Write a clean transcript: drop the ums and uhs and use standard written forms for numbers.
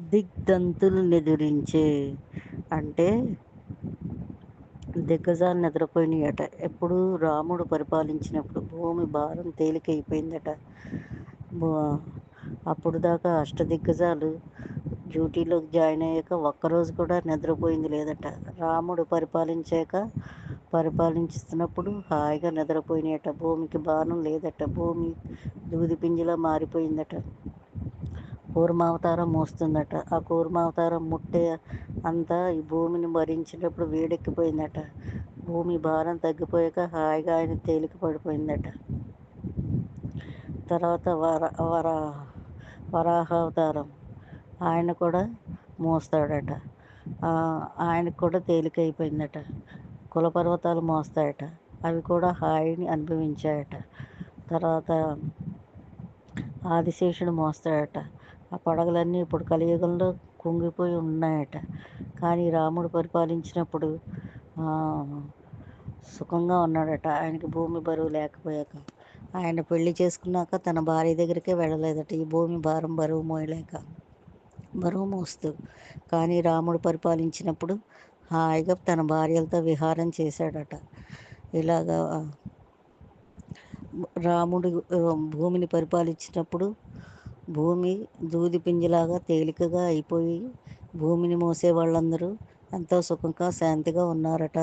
దిగ్దంతులు నిదురించే అంటే దిగ్గజాలు నిద్రపోయినాయట. ఎప్పుడు రాముడు పరిపాలించినప్పుడు భూమి భారం తేలికైపోయిందట. అప్పుడు దాకా అష్టదిగ్గజాలు డ్యూటీలోకి జాయిన్ అయ్యాక ఒక్కరోజు కూడా నిద్రపోయింది లేదట. రాముడు పరిపాలించుతున్నప్పుడు హాయిగా నిద్రపోయినాయట. భూమికి భారం లేదట. భూమి దూది పింజిలా మారిపోయిందట. కూర్మావతారం మోస్తుందట. ఆ కూర్మావతారం ముట్టే అంతా ఈ భూమిని భరించినప్పుడు వేడెక్కిపోయిందట. భూమి భారం తగ్గిపోయాక హాయిగా ఆయన తేలిక పడిపోయిందట. తర్వాత వరాహావతారం ఆయన కూడా మోస్తాడట. ఆయనకు కూడా తేలికైపోయిందట. కులపర్వతాలు మోస్తాయట. అవి కూడా హాయిని అనుభవించాయట. తర్వాత ఆదిశేషుడు మోస్తాడట. ఆ పడగలన్నీ ఇప్పుడు కలియుగంలో కుంగిపోయి ఉన్నాయట. కానీ రాముడు పరిపాలించినప్పుడు సుఖంగా ఉన్నాడట. ఆయనకి భూమి బరువు లేకపోయాక. ఆయన పెళ్లి చేసుకున్నాక తన భార్య దగ్గరికే వెళ్ళలేదట. ఈ భూమి భారం బరువు మోస్తూ. కానీ రాముడు పరిపాలించినప్పుడు హాయిగా తన భార్యలతో విహారం చేశాడట. ఇలాగా రాముడు భూమిని పరిపాలించినప్పుడు భూమి దూది పింజిలాగా తేలికగా అయిపోయి భూమిని మోసే వాళ్ళందరూ ఎంతో సుఖంగా శాంతిగా ఉన్నారట.